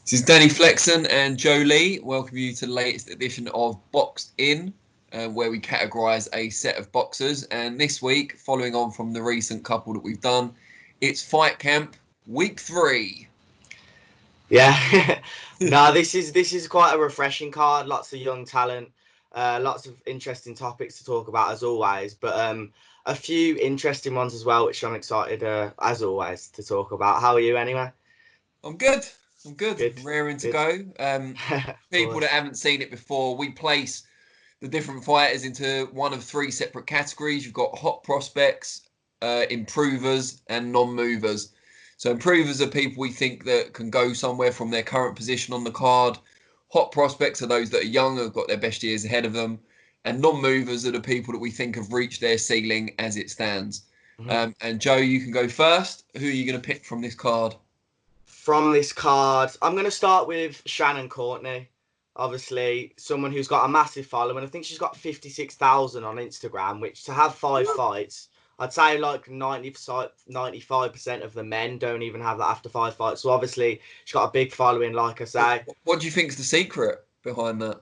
This is Danny Flexen and Joe Lee. Welcome you to the latest edition of Boxed In, where we categorise a set of boxers. And this week, following on from the recent couple that we've done, it's Fight Camp Week 3. Yeah, no, this is quite a refreshing card. Lots of young talent, lots of interesting topics to talk about as always. But a few interesting ones as well, which I'm excited as always to talk about. How are you anyway? I'm good. I'm good. Good, Raring to good. go. Of People that course. haven't seen it before, we place the different fighters into one of three separate categories. You've got hot prospects, improvers, and non-movers. So improvers are people we think that can go somewhere from their current position on the card. Hot prospects are those that are young, have got their best years ahead of them. And non-movers are the people that we think have reached their ceiling as it stands. Mhm. And Joe, you can go first. Who are you going to pick from this card? From this card, I'm going to start with Shannon Courtney. Obviously, someone who's got a massive following. I think she's got 56,000 on Instagram, which to have 5 fights, I'd say like 95% of the men don't even have that after 5 fights. So obviously, she's got a big following, like I say. What do you think's the secret behind that?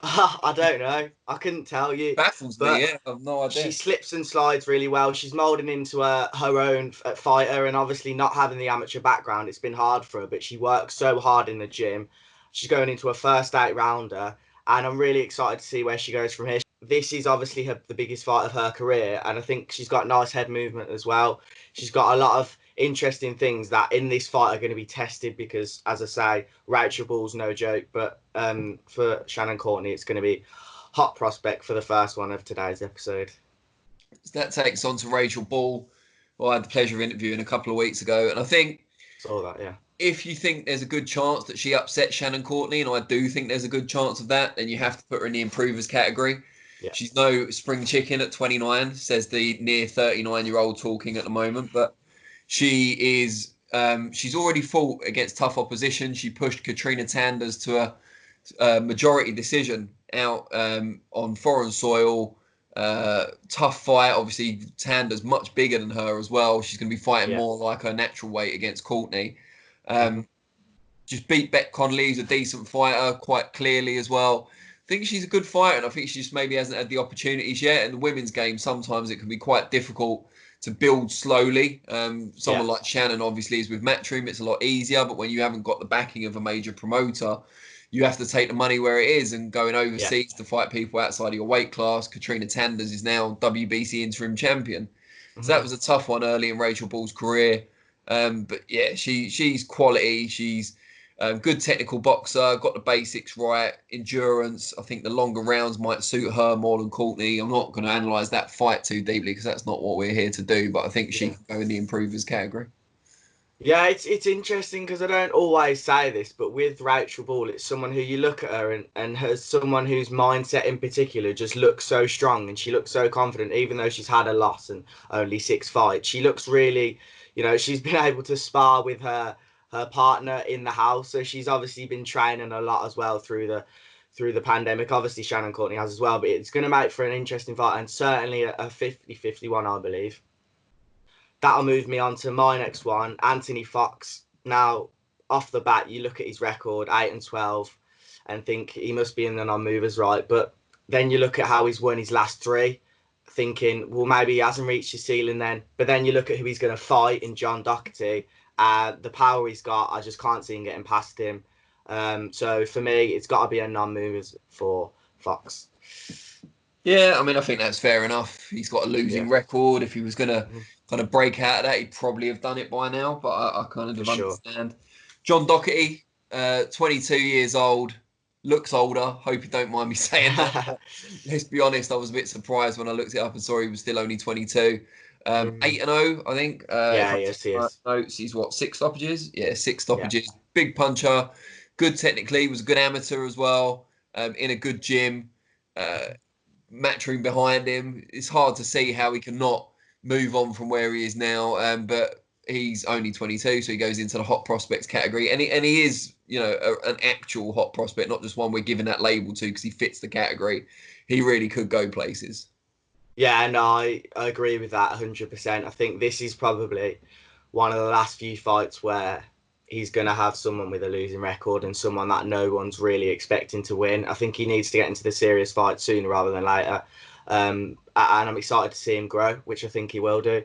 I don't know. I couldn't tell you. Baffles me. But Yeah, I've no she idea. slips and slides really well. She's moulding into her own fighter, and obviously not having the amateur background, it's been hard for her. But she works so hard in the gym. She's going into her first 8 rounder, and I'm really excited to see where she goes from here. This is obviously the biggest fight of her career, and I think she's got nice head movement as well. She's got a lot of interesting things that in this fight are going to be tested because, as I say, Rachel Ball's no joke. But for Shannon Courtney, it's going to be hot prospect for the first one of today's episode. So that takes on to Rachel Ball, who I had the pleasure of interviewing a couple of weeks ago. And I think Saw that, yeah. if you think there's a good chance that she upsets Shannon Courtney, and I do think there's a good chance of that, then you have to put her in the improvers category. Yeah. She's no spring chicken at 29, says the near 39-year-old talking at the moment. But she is, she's already fought against tough opposition. She pushed Katrina Tanders to a majority decision out on foreign soil. Tough fight. Obviously, Tander's much bigger than her as well. She's going to be fighting Yeah. more like her natural weight against Courtney. Mm-hmm. Just beat Bet Connolly, who's a decent fighter, quite clearly as well. I think she's a good fighter, and I think she just maybe hasn't had the opportunities yet. In the women's game, sometimes it can be quite difficult to build slowly. Yeah. Someone like Shannon, obviously, is with Matchroom. It's a lot easier, but when you haven't got the backing of a major promoter, you have to take the money where it is, and going Yeah. overseas to fight people outside of your weight class. Katrina Tanders is now WBC interim champion. So Mm-hmm. that was a tough one early in Rachel Ball's career. But yeah, she's quality. She's good technical boxer, got the basics right, endurance. I think the longer rounds might suit her more than Courtney. I'm not going to analyse that fight too deeply because that's not what we're here to do, but I think she Yeah. can go in the improvers category. Yeah, it's interesting because I don't always say this, but with Rachel Ball, it's someone who you look at her and has someone whose mindset in particular just looks so strong and she looks so confident, even though she's had a loss and only 6 fights. She looks really, she's been able to spar with her partner in the house, so she's obviously been training a lot as well through the pandemic. Obviously, Shannon Courtney has as well, but it's going to make for an interesting fight and certainly a 50-50 one, I believe. That'll move me on to my next one, Anthony Fox. Now, off the bat, you look at his record, 8-12, and think he must be in the non-movers, right? But then you look at how he's won his last three, thinking, well, maybe he hasn't reached his ceiling then. But then you look at who he's going to fight in John Doherty, the power he's got, I just can't see him getting past him. So for me, it's got to be a non-movers for Fox. Yeah, I mean, I think that's fair enough. He's got a losing Yeah, record. If he was going to kind of break out of that, he'd probably have done it by now, but I kind for of sure. understand. John Doherty, 22 years old, looks older. Hope you don't mind me saying that. But let's be honest, I was a bit surprised when I looked it up and saw he was still only 22. 8-0, I think. If Yeah, I yes, he check my is. notes, he's what, 6 stoppages? Yeah, six Yeah. stoppages. Big puncher, good technically, was a good amateur as well, in a good gym. Uh, Matchroom behind him. It's hard to see how he cannot move on from where he is now. But he's only 22, so he goes into the hot prospects category, and he is, an actual hot prospect, not just one we're giving that label to because he fits the category. He really could go places. Yeah, no, I agree with that 100%. I think this is probably one of the last few fights where he's going to have someone with a losing record and someone that no one's really expecting to win. I think he needs to get into the serious fight sooner rather than later. And I'm excited to see him grow, which I think he will do.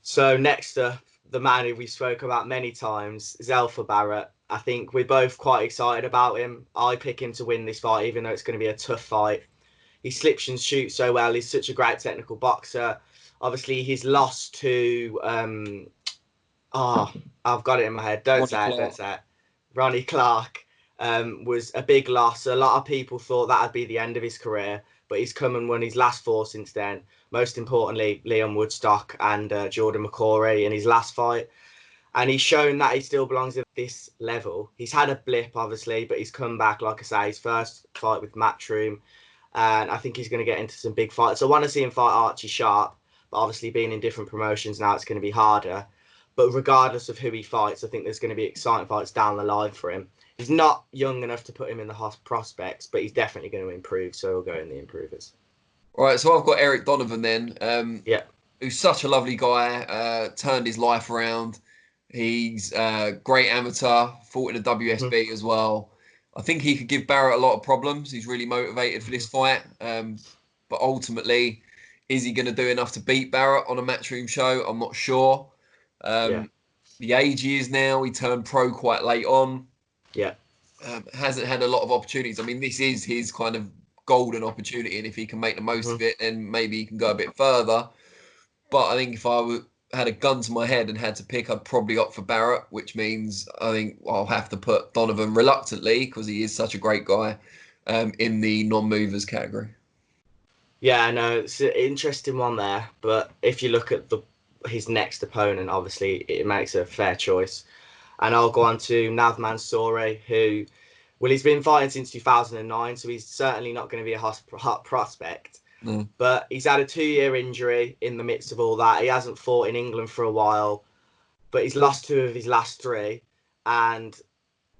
So next up, the man who we spoke about many times, Zelfa Barrett. I think we're both quite excited about him. I pick him to win this fight, even though it's going to be a tough fight. He slips and shoots so well. He's such a great technical boxer. Obviously, he's lost to oh, I've got it in my head. Don't say it. Don't say it. Ronnie Clark was a big loss. A lot of people thought that'd be the end of his career, but he's come and won his last four since then. Most importantly, Leon Woodstock and Jordan McCorry in his last fight. And he's shown that he still belongs at this level. He's had a blip, obviously, but he's come back, like I say, his first fight with Matchroom. And I think he's going to get into some big fights. I want to see him fight Archie Sharp, but obviously being in different promotions now, it's going to be harder. But regardless of who he fights, I think there's going to be exciting fights down the line for him. He's not young enough to put him in the prospects, but he's definitely going to improve, so he'll go in the improvers. All right, so I've got Eric Donovan then, Yeah. who's such a lovely guy, turned his life around. He's a great amateur, fought in the WSB as well. I think he could give Barrett a lot of problems. He's really motivated for this fight. But ultimately, is he going to do enough to beat Barrett on a Matchroom show? I'm not sure. The age he is now, he turned pro quite late on. Yeah. Hasn't had a lot of opportunities. I mean, this is his kind of golden opportunity, and if he can make the most of it, then maybe he can go a bit further. But I think if I had a gun to my head and had to pick, I'd probably opt for Barrett, which means I think I'll have to put Donovan reluctantly, because he is such a great guy, in the non-movers category. Yeah, no, it's an interesting one there. But if you look at his next opponent, obviously it makes a fair choice. And I'll go on to Nav Mansouri, who, well, he's been fighting since 2009, so he's certainly not going to be a hot prospect. No. But he's had a 2-year injury in the midst of all that. He hasn't fought in England for a while, but he's lost 2 of his last 3. And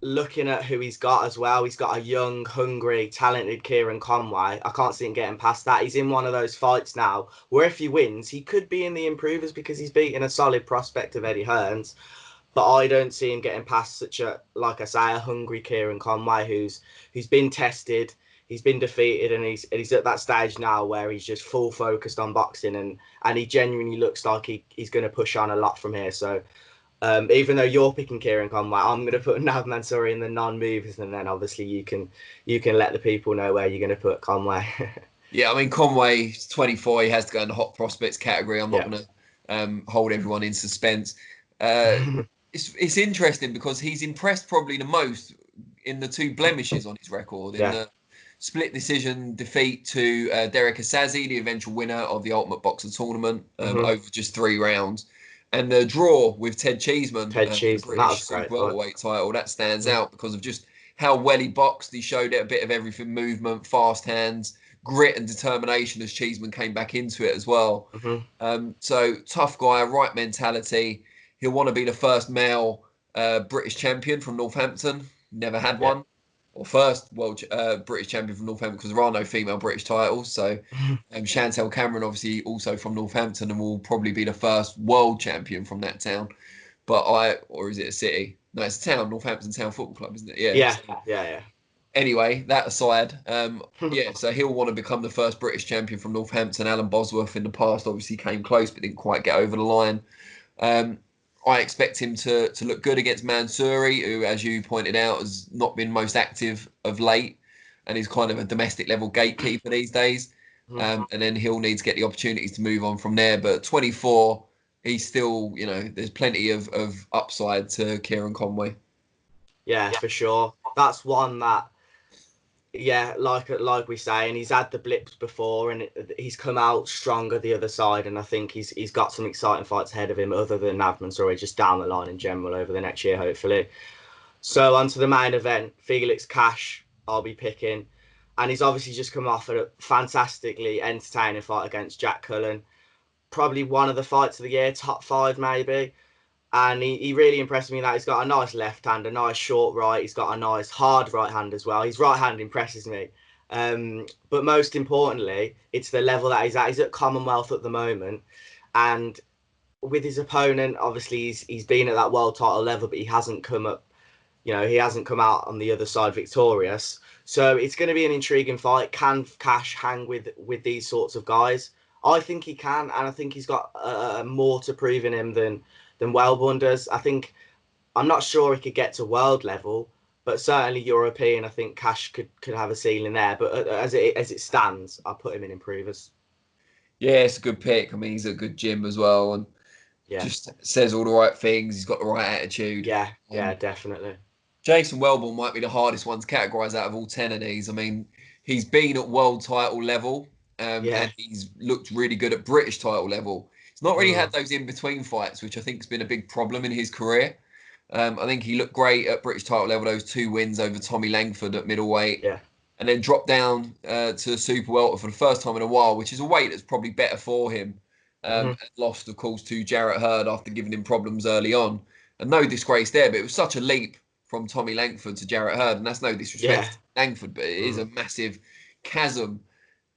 looking at who he's got as well, he's got a young, hungry, talented Kieran Conway. I can't see him getting past that. He's in one of those fights now where if he wins, he could be in the improvers because he's beating a solid prospect of Eddie Hearns. But I don't see him getting past such a, like I say, a hungry Kieran Conway who's been tested, he's been defeated, and he's at that stage now where he's just full focused on boxing, and he genuinely looks like he's going to push on a lot from here. So even though you're picking Kieran Conway, I'm going to put Nav Mansouri in the non-movers, and then obviously you can let the people know where you're going to put Conway. Yeah, I mean, Conway's 24. He has to go in the hot prospects category. I'm not going to hold everyone in suspense. It's interesting because he's impressed probably the most in the 2 blemishes on his record. In the split decision defeat to Derek Asazi, the eventual winner of the Ultimate Boxer tournament, over just 3 rounds. And the draw with Ted Cheeseman, the British super welterweight title, that stands out because of just how well he boxed. He showed it a bit of everything: movement, fast hands, grit and determination as Cheeseman came back into it as well. So tough guy, right mentality. He'll want to be the first male British champion from Northampton. Never had one. Or first world British champion from Northampton, because there are no female British titles. So Chantel Cameron, obviously also from Northampton, and will probably be the first world champion from that town. Or is it a city? No, it's a town, Northampton Town Football Club, isn't it? Yeah. Anyway, that aside, so he'll want to become the first British champion from Northampton. Alan Bosworth in the past obviously came close, but didn't quite get over the line. I expect him to look good against Mansouri, who, as you pointed out, has not been most active of late and is kind of a domestic level gatekeeper these days. And then he'll need to get the opportunities to move on from there. But 24, he's still, there's plenty of upside to Kieran Conway. Yeah, for sure. That's one that, like we say, and he's had the blips before, and he's come out stronger the other side, and I think he's got some exciting fights ahead of him other than Nav Mansouri, just down the line in general over the next year, hopefully. So on to the main event, Felix Cash, I'll be picking, and he's obviously just come off a fantastically entertaining fight against Jack Cullen. Probably one of the fights of the year, top 5 maybe. And he really impressed me that he's got a nice left hand, a nice short right. He's got a nice hard right hand as well. His right hand impresses me. But most importantly, it's the level that he's at. He's at Commonwealth at the moment. And with his opponent, obviously he's been at that world title level, but he hasn't come up. He hasn't come out on the other side victorious. So it's going to be an intriguing fight. Can Cash hang with these sorts of guys? I think he can, and I think he's got more to prove in him than Wellborn does. I'm not sure he could get to world level, but certainly European. I think Cash could have a ceiling there. But as it stands, I put him in improvers. Yeah, it's a good pick. I mean, he's a good gym as well, and Yeah, just says all the right things. He's got the right attitude. yeah, definitely. Jason Wellborn might be the hardest one to categorise out of all 10 of these. I mean, he's been at world title level, Yeah, and he's looked really good at British title level. He's not really mm, had those in between fights, which I think has been a big problem in his career. I think he looked great at British title level, those 2 wins over Tommy Langford at middleweight, yeah, and then dropped down to super welter for the first time in a while, which is a weight that's probably better for him. hmm, And lost, of course, to Jarrett Hurd after giving him problems early on. And no disgrace there, but it was such a leap from Tommy Langford to Jarrett Hurd, and that's no disrespect yeah, to Langford, but it is a mm, massive chasm.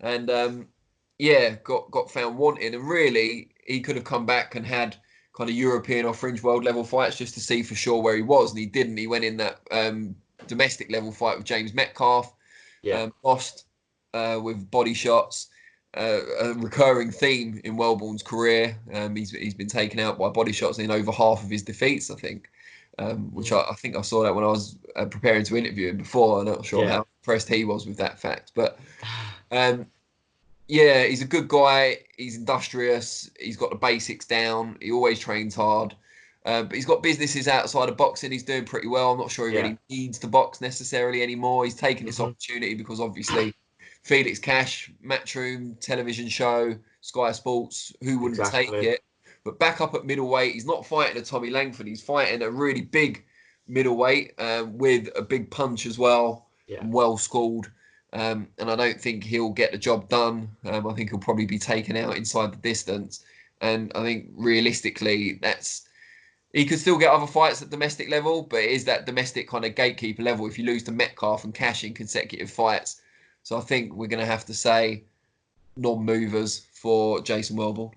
And yeah, got found wanting, and really he could have come back and had kind of European or fringe world level fights just to see for sure where he was, and he didn't. He went in that domestic level fight with James Metcalf, yeah, lost with body shots. A recurring theme in Wellborn's career. He's been taken out by body shots in over half of his defeats, I think. Which mm, I think I saw that when I was preparing to interview him before. I'm not sure yeah, how impressed he was with that fact, but um, yeah, he's a good guy. He's industrious. He's got the basics down. He always trains hard. But he's got businesses outside of boxing. He's doing pretty well. I'm not sure he yeah, really needs to box necessarily anymore. He's taken this hmm, opportunity because obviously Felix Cash, Matchroom, television show, Sky Sports, who wouldn't take exactly. it? But back up at middleweight, he's not fighting a Tommy Langford. He's fighting a really big middleweight with a big punch as well Yeah, and well schooled. And I don't think he'll get the job done. I think he'll probably be taken out inside the distance. And I think realistically, he could still get other fights at domestic level, but it is that domestic kind of gatekeeper level if you lose to Metcalf and Cash in consecutive fights. So I think we're going to have to say non-movers for Jason Wellborn.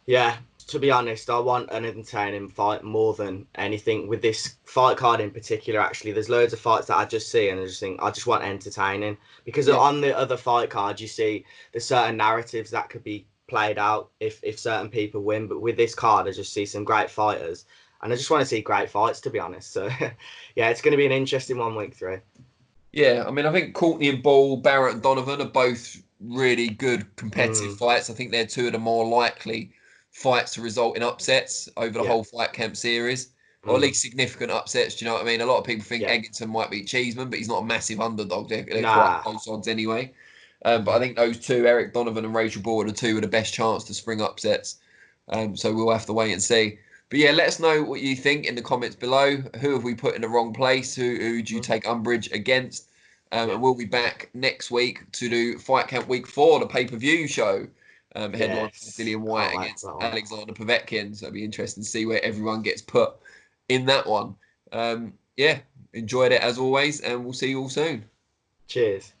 yeah. To be honest, I want an entertaining fight more than anything. With this fight card in particular, actually, there's loads of fights that I just see and I just think I just want entertaining. Because Yeah, on the other fight card, you see there's certain narratives that could be played out if certain people win. But with this card, I just see some great fighters, and I just want to see great fights. To be honest, so yeah, it's going to be an interesting one week 3. yeah. I mean, I think Courtney and Ball, Barrett and Donovan are both really good competitive Mm, fights. I think they're two of the more likely fights to result in upsets over the yeah, whole fight camp series, or at mm, least significant upsets. Do you know what I mean? A lot of people think yeah, Eggington might beat Cheeseman, but he's not a massive underdog. They're quite nah, close odds anyway. But I hmm, think those two, Eric Donovan and Rachel Ball, are the two with the best chance to spring upsets. So we'll have to wait and see. But yeah, let us know what you think in the comments below. Who have we put in the wrong place? Who do you mm, take umbrage against? yeah, And we'll be back next week to do Fight Camp Week 4, the pay-per-view show. Headline by yes, Dillian White can't wait for against that one. Alexander Povetkin. So it'll be interesting to see where everyone gets put in that one. Yeah, enjoyed it as always, and we'll see you all soon. Cheers.